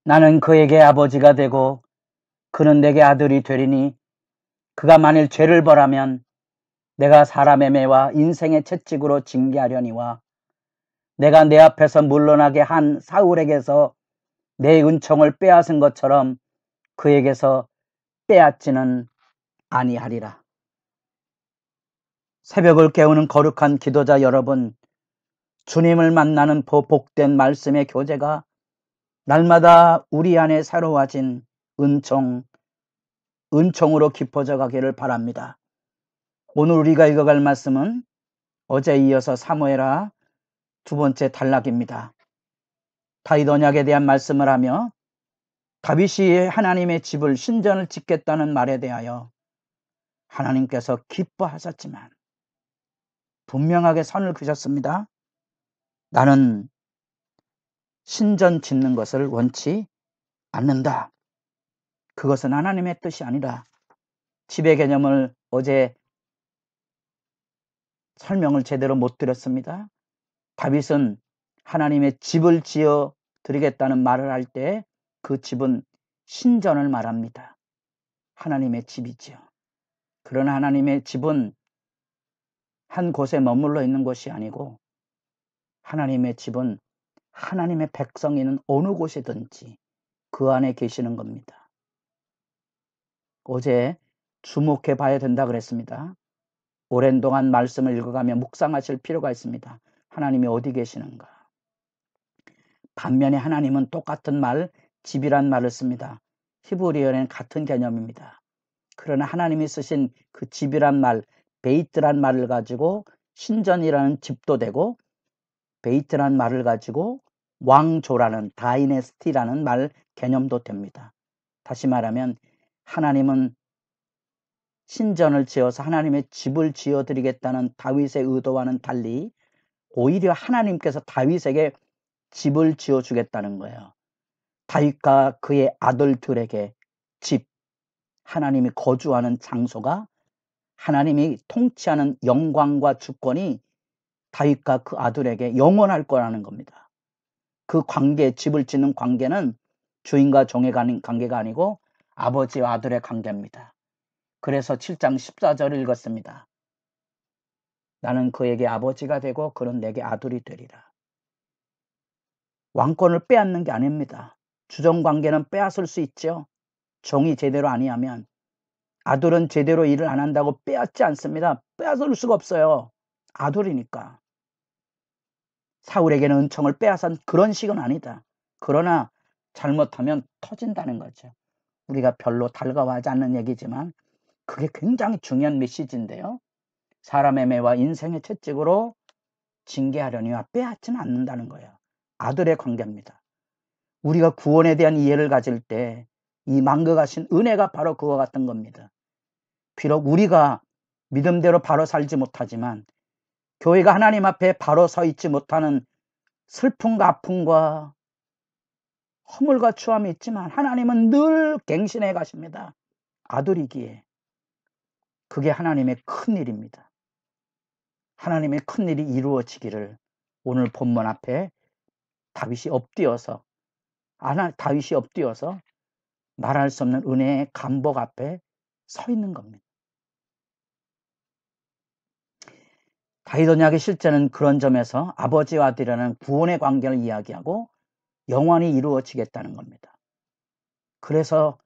나는 그에게 아버지가 되고 그는 내게 아들이 되리니 그가 만일 죄를 벌하면 내가 사람의 매와 인생의 채찍으로 징계하려니와 내가 내 앞에서 물러나게 한 사울에게서 내 은총을 빼앗은 것처럼 그에게서 빼앗지는 아니하리라. 새벽을 깨우는 거룩한 기도자 여러분, 주님을 만나는 복된 말씀의 교제가 날마다 우리 안에 새로워진 은총으로 깊어져 가기를 바랍니다. 오늘 우리가 읽어갈 말씀은 어제 이어서 사무엘하 두 번째 단락입니다. 다윗 언약에 대한 말씀을 하며 다윗이 하나님의 집을 신전을 짓겠다는 말에 대하여 하나님께서 기뻐하셨지만 분명하게 선을 그셨습니다. 나는 신전 짓는 것을 원치 않는다. 그것은 하나님의 뜻이 아니라 집의 개념을 어제 설명을 제대로 못 드렸습니다. 다윗은 하나님의 집을 지어 드리겠다는 말을 할 때 그 집은 신전을 말합니다. 하나님의 집이지요. 그러나 하나님의 집은 한 곳에 머물러 있는 것이 아니고 하나님의 집은 하나님의 백성이 있는 어느 곳이든지 그 안에 계시는 겁니다. 어제 주목해 봐야 된다 그랬습니다. 오랜 동안 말씀을 읽어가며 묵상하실 필요가 있습니다. 하나님이 어디 계시는가? 반면에 하나님은 똑같은 말, 집이란 말을 씁니다. 히브리어는 같은 개념입니다. 그러나 하나님이 쓰신 그 집이란 말, 베이트란 말을 가지고 신전이라는 집도 되고 베이트란 말을 가지고 왕조라는 다이네스티라는 말 개념도 됩니다. 다시 말하면 하나님은 신전을 지어서 하나님의 집을 지어드리겠다는 다윗의 의도와는 달리 오히려 하나님께서 다윗에게 집을 지어주겠다는 거예요. 다윗과 그의 아들들에게 집, 하나님이 거주하는 장소가 하나님이 통치하는 영광과 주권이 다윗과 그 아들에게 영원할 거라는 겁니다. 그 관계, 집을 짓는 관계는 주인과 종의 관계가 아니고 아버지와 아들의 관계입니다. 그래서 7장 14절을 읽었습니다. 나는 그에게 아버지가 되고 그는 내게 아들이 되리라. 왕권을 빼앗는 게 아닙니다. 주정관계는 빼앗을 수 있죠. 종이 제대로 아니하면. 아들은 제대로 일을 안 한다고 빼앗지 않습니다. 빼앗을 수가 없어요. 아들이니까. 사울에게는 은총을 빼앗은 그런 식은 아니다. 그러나 잘못하면 터진다는 거죠. 우리가 별로 달가워하지 않는 얘기지만 그게 굉장히 중요한 메시지인데요. 사람의 매와 인생의 채찍으로 징계하려니와 빼앗지는 않는다는 거예요. 아들의 관계입니다. 우리가 구원에 대한 이해를 가질 때 이 망각하신 은혜가 바로 그와 같은 겁니다. 비록 우리가 믿음대로 바로 살지 못하지만 교회가 하나님 앞에 바로 서 있지 못하는 슬픔과 아픔과 허물과 추함이 있지만 하나님은 늘 갱신해 가십니다. 아들이기에. 그게 하나님의 큰일입니다. 하나님의 큰일이 이루어지기를 오늘 본문 앞에 다윗이 엎드려서 말할 수 없는 은혜의 감복 앞에 서 있는 겁니다. 다윗 언약의 실제는 그런 점에서 아버지와 아들이라는 구원의 관계를 이야기하고 영원히 이루어지겠다는 겁니다. 그래서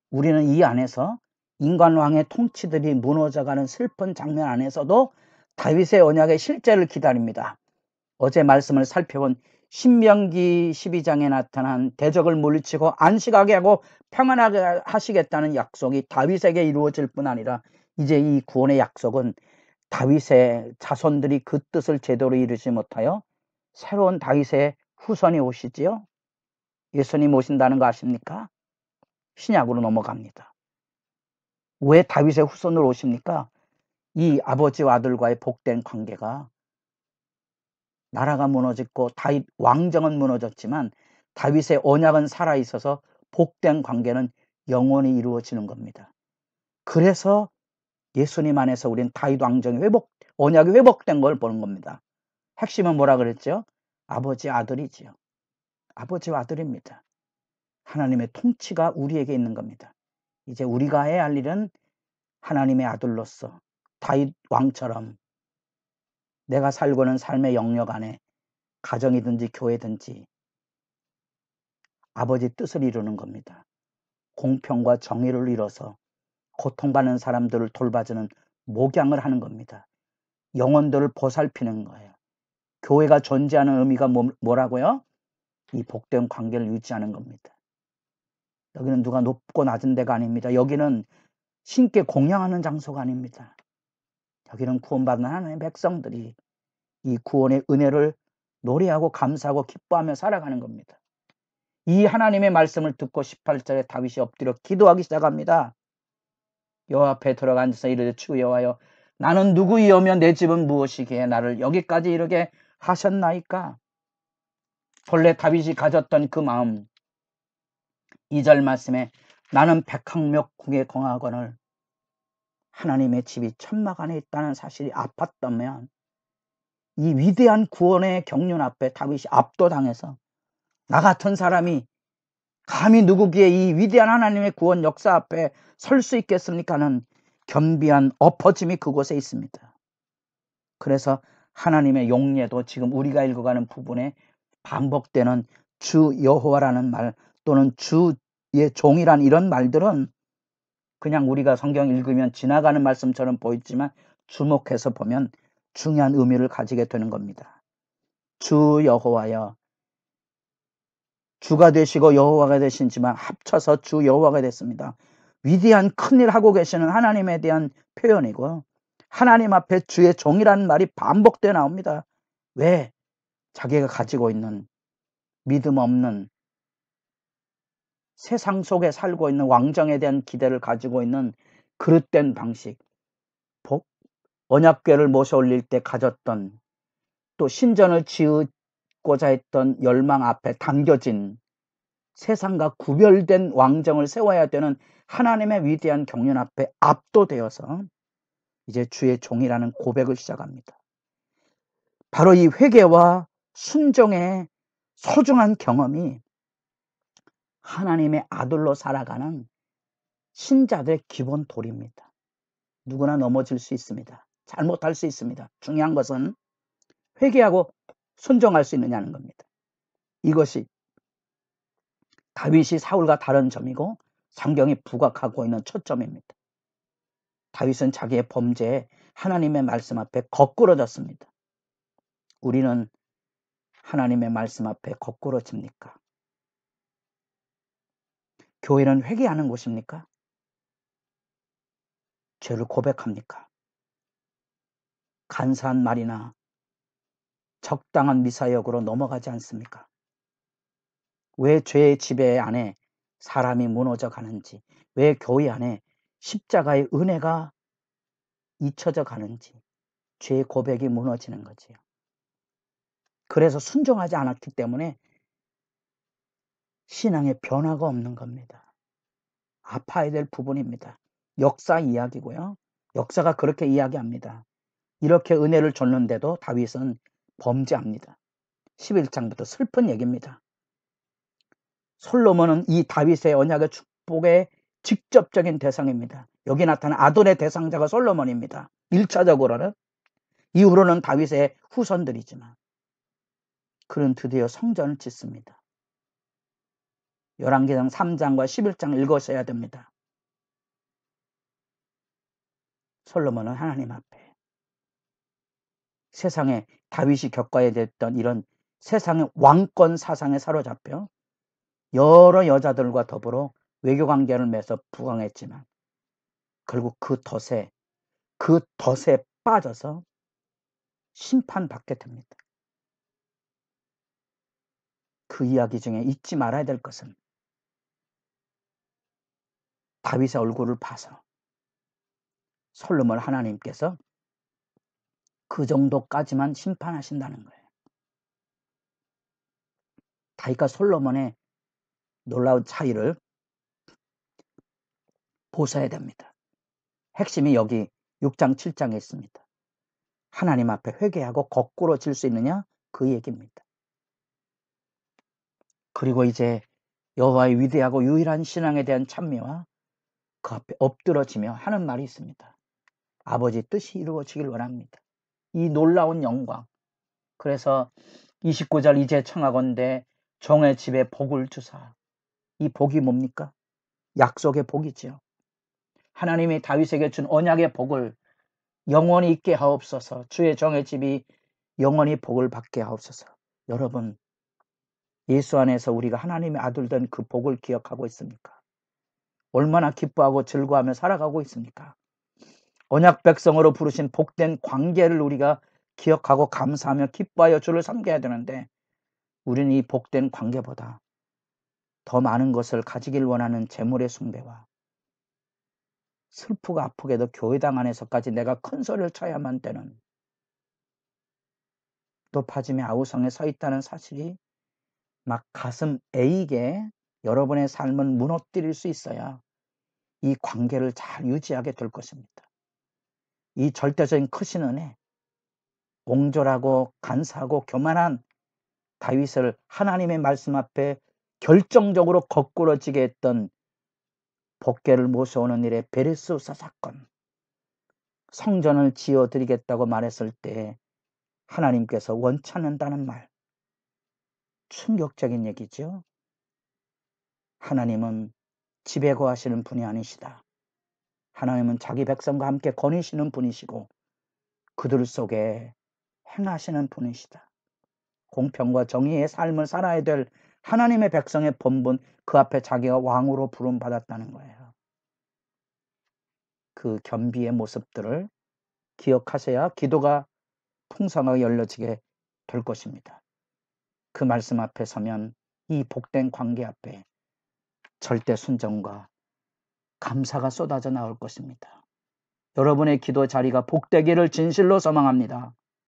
우리는 이 안에서 인간 왕의 통치들이 무너져가는 슬픈 장면 안에서도 다윗의 언약의 실제를 기다립니다. 어제 말씀을 살펴본 신명기 12장에 나타난 대적을 물리치고 안식하게 하고 평안하게 하시겠다는 약속이 다윗에게 이루어질 뿐 아니라 이제 이 구원의 약속은 다윗의 자손들이 그 뜻을 제대로 이루지 못하여 새로운 다윗의 후손이 오시지요. 예수님 오신다는 거 아십니까? 신약으로 넘어갑니다. 왜 다윗의 후손으로 오십니까? 이 아버지와 아들과의 복된 관계가 나라가 무너졌고 다윗 왕정은 무너졌지만 다윗의 언약은 살아있어서 복된 관계는 영원히 이루어지는 겁니다. 그래서 예수님 안에서 우린 다윗 왕정이 언약이 회복된 걸 보는 겁니다. 핵심은 뭐라 그랬죠? 아버지 아들이지요. 아버지와 아들입니다. 하나님의 통치가 우리에게 있는 겁니다. 이제 우리가 해야 할 일은 하나님의 아들로서 다윗 왕처럼 내가 살고는 삶의 영역 안에 가정이든지 교회든지 아버지 뜻을 이루는 겁니다. 공평과 정의를 이뤄서 고통받는 사람들을 돌봐주는 목양을 하는 겁니다. 영혼들을 보살피는 거예요. 교회가 존재하는 의미가 뭐라고요? 이 복된 관계를 유지하는 겁니다. 여기는 누가 높고 낮은 데가 아닙니다. 여기는 신께 공양하는 장소가 아닙니다. 여기는 구원받은 하나님의 백성들이 이 구원의 은혜를 노래하고 감사하고 기뻐하며 살아가는 겁니다. 이 하나님의 말씀을 듣고 18절에 다윗이 엎드려 기도하기 시작합니다. 여호와 앞에 들어가 앉아서 이르되 주 여호와여 나는 누구이오며 내 집은 무엇이기에 나를 여기까지 이르게 하셨나이까. 본래 다윗이 가졌던 그 마음, 2절 말씀에 나는 백항목궁에 거하거늘 하나님의 집이 천막 안에 있다는 사실이 아팠다면 이 위대한 구원의 경륜 앞에 다윗이 압도당해서 나 같은 사람이 감히 누구기에 이 위대한 하나님의 구원 역사 앞에 설 수 있겠습니까 하는 겸비한 엎어짐이 그곳에 있습니다. 그래서 하나님의 용례도 지금 우리가 읽어가는 부분에 반복되는 주 여호와라는 말 또는 주의 종이란 이런 말들은 그냥 우리가 성경 읽으면 지나가는 말씀처럼 보이지만 주목해서 보면 중요한 의미를 가지게 되는 겁니다. 주 여호와여, 주가 되시고 여호와가 되신지만 합쳐서 주 여호와가 됐습니다. 위대한 큰일 하고 계시는 하나님에 대한 표현이고 하나님 앞에 주의 종이라는 말이 반복되어 나옵니다. 왜? 자기가 가지고 있는 믿음 없는 세상 속에 살고 있는 왕정에 대한 기대를 가지고 있는 그릇된 방식, 언약궤를 모셔 올릴 때 가졌던 또 신전을 지으고자 했던 열망 앞에 당겨진 세상과 구별된 왕정을 세워야 되는 하나님의 위대한 경륜 앞에 압도되어서 이제 주의 종이라는 고백을 시작합니다. 바로 이 회개와 순종의 소중한 경험이 하나님의 아들로 살아가는 신자들의 기본 도리입니다. 누구나 넘어질 수 있습니다. 잘못할 수 있습니다. 중요한 것은 회개하고 순종할 수 있느냐는 겁니다. 이것이 다윗이 사울과 다른 점이고 성경이 부각하고 있는 초점입니다. 다윗은 자기의 범죄에 하나님의 말씀 앞에 거꾸러졌습니다. 우리는 하나님의 말씀 앞에 거꾸러집니까? 교회는 회개하는 곳입니까? 죄를 고백합니까? 간사한 말이나 적당한 미사역으로 넘어가지 않습니까? 왜 죄의 지배 안에 사람이 무너져 가는지, 왜 교회 안에 십자가의 은혜가 잊혀져 가는지, 죄의 고백이 무너지는 거지요. 그래서 순종하지 않았기 때문에 신앙의 변화가 없는 겁니다. 아파야 될 부분입니다. 역사 이야기고요. 역사가 그렇게 이야기합니다. 이렇게 은혜를 줬는데도 다윗은 범죄합니다. 11장부터 슬픈 얘기입니다. 솔로몬은 이 다윗의 언약의 축복의 직접적인 대상입니다. 여기 나타난 아돈의 대상자가 솔로몬입니다. 1차적으로는. 이후로는 다윗의 후손들이지만 그는 드디어 성전을 짓습니다. 열왕기상 3장과 11장 읽으셔야 됩니다. 솔로몬은 하나님 앞에 세상에 다윗이 겪어야 됐던 이런 세상의 왕권 사상에 사로잡혀 여러 여자들과 더불어 외교관계를 맺어 부강했지만 결국 그 덫에 빠져서 심판받게 됩니다. 그 이야기 중에 잊지 말아야 될 것은 다윗의 얼굴을 봐서 솔로몬 하나님께서 그 정도까지만 심판하신다는 거예요. 다윗과 솔로몬의 놀라운 차이를 보셔야 됩니다. 핵심이 여기 6장 7장에 있습니다. 하나님 앞에 회개하고 거꾸로 질 수 있느냐? 그 얘기입니다. 그리고 이제 여호와의 위대하고 유일한 신앙에 대한 찬미와 그 앞에 엎드러지며 하는 말이 있습니다. 아버지 뜻이 이루어지길 원합니다. 이 놀라운 영광. 그래서 29절 이제 청하건대 종의 집에 복을 주사. 이 복이 뭡니까? 약속의 복이지요. 하나님이 다윗에게 준 언약의 복을 영원히 있게 하옵소서. 주의 종의 집이 영원히 복을 받게 하옵소서. 여러분, 예수 안에서 우리가 하나님의 아들 된 그 복을 기억하고 있습니까? 얼마나 기뻐하고 즐거워하며 살아가고 있습니까? 언약 백성으로 부르신 복된 관계를 우리가 기억하고 감사하며 기뻐하여 주를 섬겨야 되는데, 우리는 이 복된 관계보다 더 많은 것을 가지길 원하는 재물의 숭배와 슬프고 아프게도 교회당 안에서까지 내가 큰 소리를 쳐야만 되는 높아짐의 아우성에 서 있다는 사실이 막 가슴 에이게 여러분의 삶은 무너뜨릴 수 있어야 이 관계를 잘 유지하게 될 것입니다. 이 절대적인 크신 은혜, 옹졸하고 간사하고 교만한 다윗을 하나님의 말씀 앞에 결정적으로 거꾸러지게 했던 복궤를 모셔오는 일의 베레스우사 사건, 성전을 지어드리겠다고 말했을 때 하나님께서 원치 않는다는 말, 충격적인 얘기죠. 하나님은 집에 거하시는 분이 아니시다. 하나님은 자기 백성과 함께 거니시는 분이시고 그들 속에 행하시는 분이시다. 공평과 정의의 삶을 살아야 될 하나님의 백성의 본분, 그 앞에 자기가 왕으로 부름받았다는 거예요. 그 겸비의 모습들을 기억하셔야 기도가 풍성하게 열려지게 될 것입니다. 그 말씀 앞에 서면 이 복된 관계 앞에 절대 순종과 감사가 쏟아져 나올 것입니다. 여러분의 기도 자리가 복되기를 진실로 소망합니다.